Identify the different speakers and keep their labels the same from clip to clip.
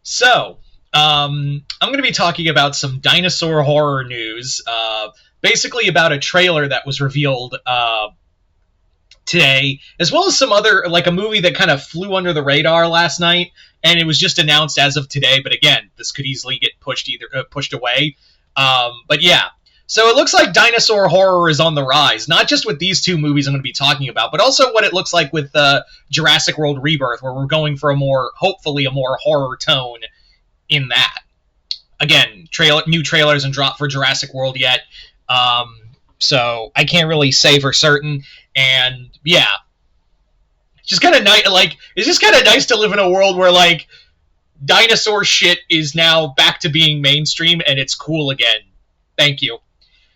Speaker 1: So, I'm going to be talking about some dinosaur horror news, basically about a trailer that was revealed today, as well as some other, like a movie that kind of flew under the radar last night, and it was just announced as of today. But again, this could easily get pushed away. But yeah, so it looks like dinosaur horror is on the rise, not just with these two movies I'm going to be talking about, but also what it looks like with Jurassic World Rebirth, where we're going for hopefully a more horror tone in that. Again, new trailers and drop for Jurassic World yet, so I can't really say for certain. And yeah, it's just kind of nice. Like, it's just kind of nice to live in a world where like dinosaur shit is now back to being mainstream and it's cool again. Thank you.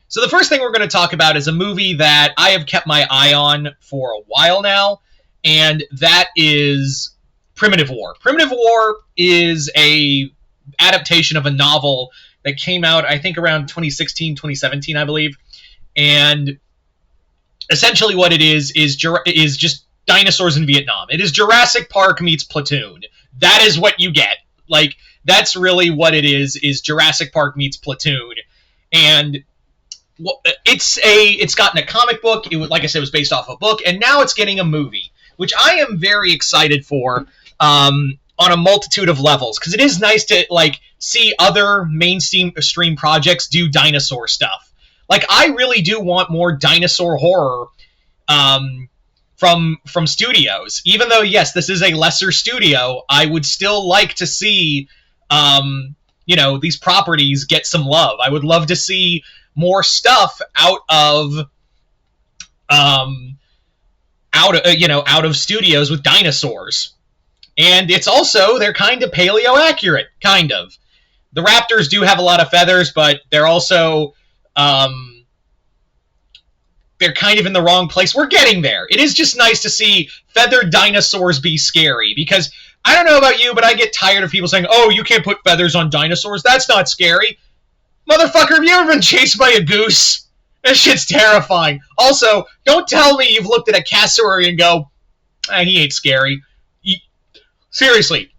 Speaker 1: So the first thing we're going to talk about is a movie that I have kept my eye on for a while now, and that is Primitive War. Primitive War is a adaptation of a novel that came out, I think, around 2016, 2017, I believe. And essentially what it is just dinosaurs in Vietnam. It is Jurassic Park meets Platoon. That is what you get. Like, that's really what it is Jurassic Park meets Platoon. And it's gotten a comic book. Like I said, it was based off a book, and now it's getting a movie, which I am very excited for, on a multitude of levels, because it is nice to like see other mainstream projects do dinosaur stuff. Like, I really do want more dinosaur horror from studios. Even though, yes, this is a lesser studio, I would still like to see these properties get some love. I would love to see more stuff out of studios with dinosaurs. And it's also, they're kind of paleo accurate, kind of. The raptors do have a lot of feathers, but they're also they're kind of in the wrong place. We're getting there. It is just nice to see feathered dinosaurs be scary, because I don't know about you, but I get tired of people saying, oh, you can't put feathers on dinosaurs. That's not scary. Motherfucker, have you ever been chased by a goose? That shit's terrifying. Also, don't tell me you've looked at a cassowary and go, he ain't scary. Seriously,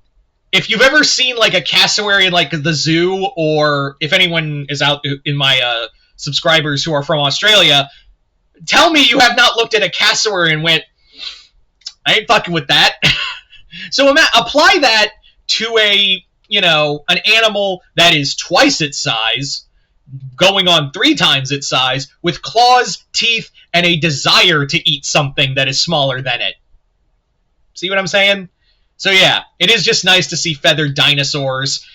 Speaker 1: if you've ever seen like a cassowary in like the zoo, or if anyone is out in my subscribers who are from Australia, tell me you have not looked at a cassowary and went, I ain't fucking with that. So apply that to an animal that is twice its size, going on 3 times its size, with claws, teeth, and a desire to eat something that is smaller than it. See what I'm saying? So yeah, it is just nice to see feathered dinosaurs.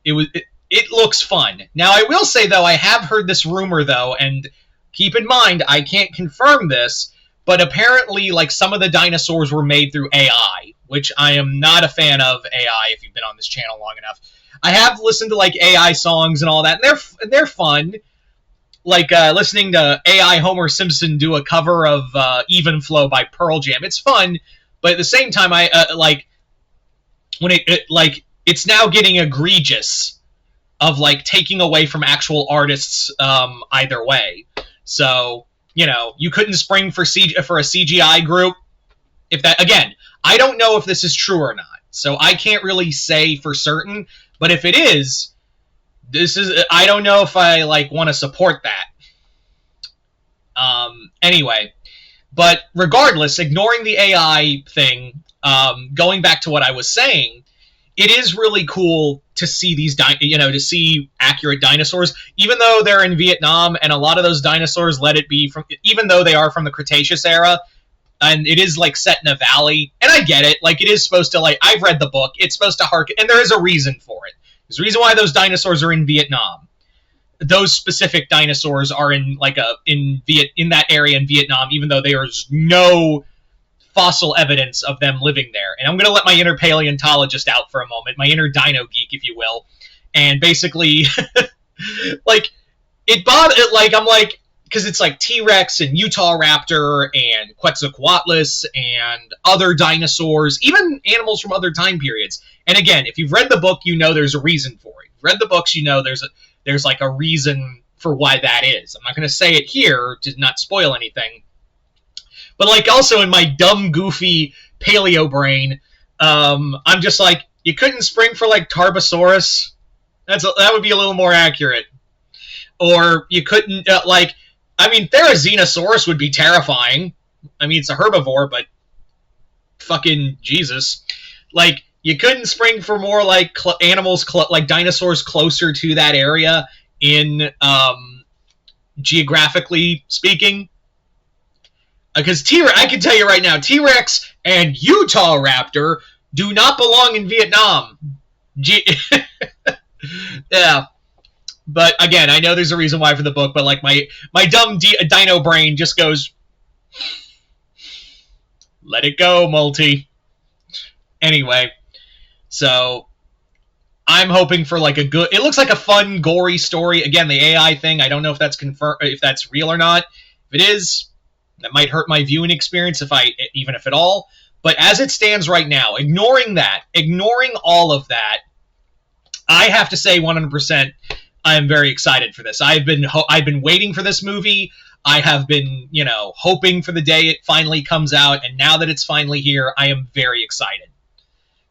Speaker 1: It looks fun. Now, I will say, though, I have heard this rumor, though, and keep in mind, I can't confirm this, but apparently, like, some of the dinosaurs were made through AI, which I am not a fan of AI if you've been on this channel long enough. I have listened to, like, AI songs and all that, and they're fun. Like, listening to AI Homer Simpson do a cover of Even Flow by Pearl Jam. It's fun. But at the same time, it's now getting egregious of like taking away from actual artists either way. So you couldn't spring for a CGI group. If that, again, I don't know if this is true or not, so I can't really say for certain. But if it is, I don't know if I want to support that. Anyway. But regardless, ignoring the AI thing, going back to what I was saying, it is really cool to see these, to see accurate dinosaurs, even though they're in Vietnam, and a lot of those dinosaurs even though they are from the Cretaceous era, and it is like set in a valley, and I get it, like it is supposed to, I've read the book, it's supposed to harken, and there is a reason for it. There's a reason why those dinosaurs are in Vietnam. Those specific dinosaurs are in that area in Vietnam, even though there's no fossil evidence of them living there. And I'm going to let my inner paleontologist out for a moment, my inner dino geek, if you will. And basically, because it's like T-Rex and Utah Raptor and Quetzalcoatlus and other dinosaurs, even animals from other time periods. And again, if you've read the book, you know there's a reason for it. If you've read the books, you know there's a reason for why that is. I'm not going to say it here to not spoil anything. But also in my dumb, goofy paleo brain, I'm just like, You couldn't spring for like Tarbosaurus. That would be a little more accurate. Or you couldn't I mean, Therizinosaurus would be terrifying. I mean, it's a herbivore, but fucking Jesus. Like, you couldn't spring for more like animals, like dinosaurs closer to that area in geographically speaking. Because I can tell you right now, T-Rex and Utah Raptor do not belong in Vietnam. Yeah. But again, I know there's a reason why for the book, but like my dumb dino brain just goes, let it go, Multi. Anyway, so I'm hoping for like a good. It looks like a fun, gory story. Again, the AI thing, I don't know if that's if that's real or not. If it is, that might hurt my viewing experience even if at all. But as it stands right now, ignoring all of that, I have to say 100%. I am very excited for this. I've been waiting for this movie. I have been, hoping for the day it finally comes out, and now that it's finally here, I am very excited.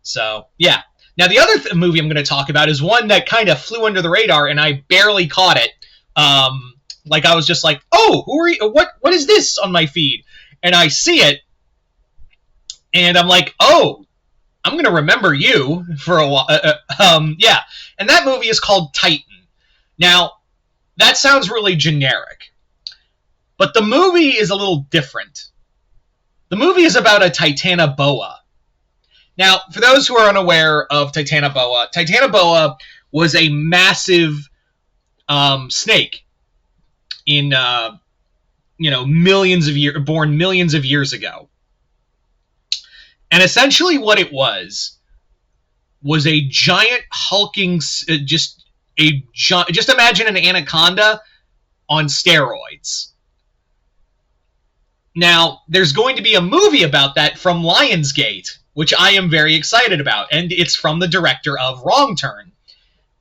Speaker 1: So, yeah. Now, the other movie I'm going to talk about is one that kind of flew under the radar, and I barely caught it. I was just like, oh, who are you? What is this on my feed? And I see it, and I'm like, oh, I'm going to remember you for a while. Yeah. And that movie is called Titan. Now, that sounds really generic, but the movie is a little different. The movie is about a Titanoboa. Now, for those who are unaware of Titanoboa was a massive snake in, born millions of years ago. And essentially what it was a giant hulking, just imagine an anaconda on steroids. Now, there's going to be a movie about that from Lionsgate, which I am very excited about, and it's from the director of Wrong Turn,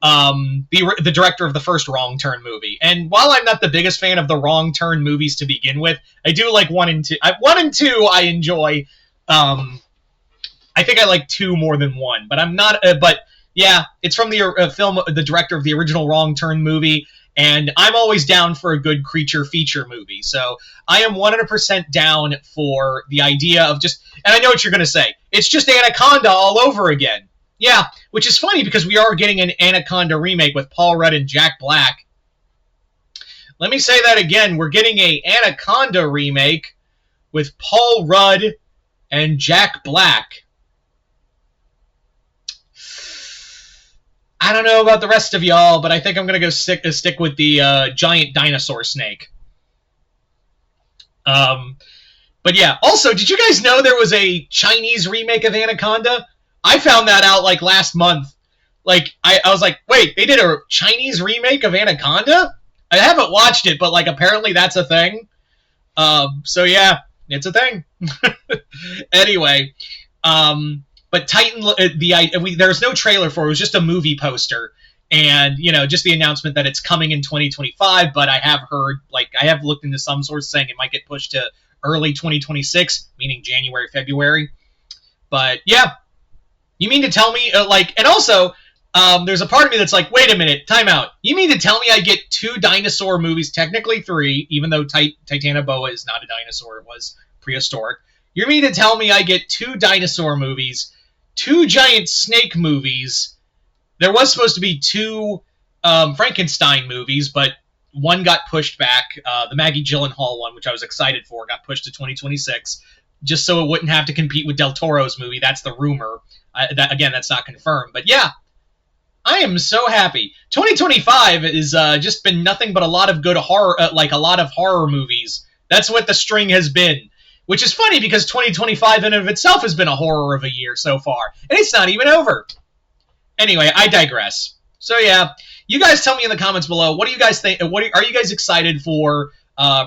Speaker 1: the director of the first Wrong Turn movie. And while I'm not the biggest fan of the Wrong Turn movies to begin with, I do like 1 and 2. 1 and 2 I enjoy. I think I like 2 more than 1, but I'm not. But yeah, it's from the director of the original Wrong Turn movie, and I'm always down for a good creature feature movie. So I am 100% down for the idea of just. And I know what you're going to say. It's just Anaconda all over again. Yeah, which is funny because we are getting an Anaconda remake with Paul Rudd and Jack Black. Let me say that again. We're getting a Anaconda remake with Paul Rudd and Jack Black. I don't know about the rest of y'all, but I think I'm going to go stick with the giant dinosaur snake. But yeah, also, did you guys know there was a Chinese remake of Anaconda? I found that out like last month. Like, I was like, wait, they did a Chinese remake of Anaconda? I haven't watched it, but like apparently that's a thing. So yeah, it's a thing. Anyway, but Titan, there's no trailer for it. It was just a movie poster. And, just the announcement that it's coming in 2025. But I have heard, I have looked into some sources saying it might get pushed to early 2026, meaning January, February. But, yeah. You mean to tell me, and also, there's a part of me that's like, wait a minute, time out. You mean to tell me I get 2 dinosaur movies, technically 3, even though Titanoboa is not a dinosaur, it was prehistoric. You mean to tell me I get 2 dinosaur movies, 2 giant snake movies. There was supposed to be 2 Frankenstein movies, but one got pushed back. The Maggie Gyllenhaal one, which I was excited for, got pushed to 2026, just so it wouldn't have to compete with Del Toro's movie. That's the rumor. That's not confirmed. But yeah, I am so happy. 2025 has just been nothing but a lot of good horror, a lot of horror movies. That's what the string has been. Which is funny because 2025 in and of itself has been a horror of a year so far. And it's not even over. Anyway, I digress. So yeah, you guys tell me in the comments below, what do you guys think? Are you guys excited for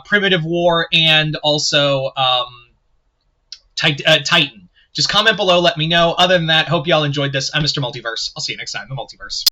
Speaker 1: Primitive War and also Titan? Just comment below, let me know. Other than that, hope y'all enjoyed this. I'm Mr. Multiverse. I'll see you next time in the Multiverse.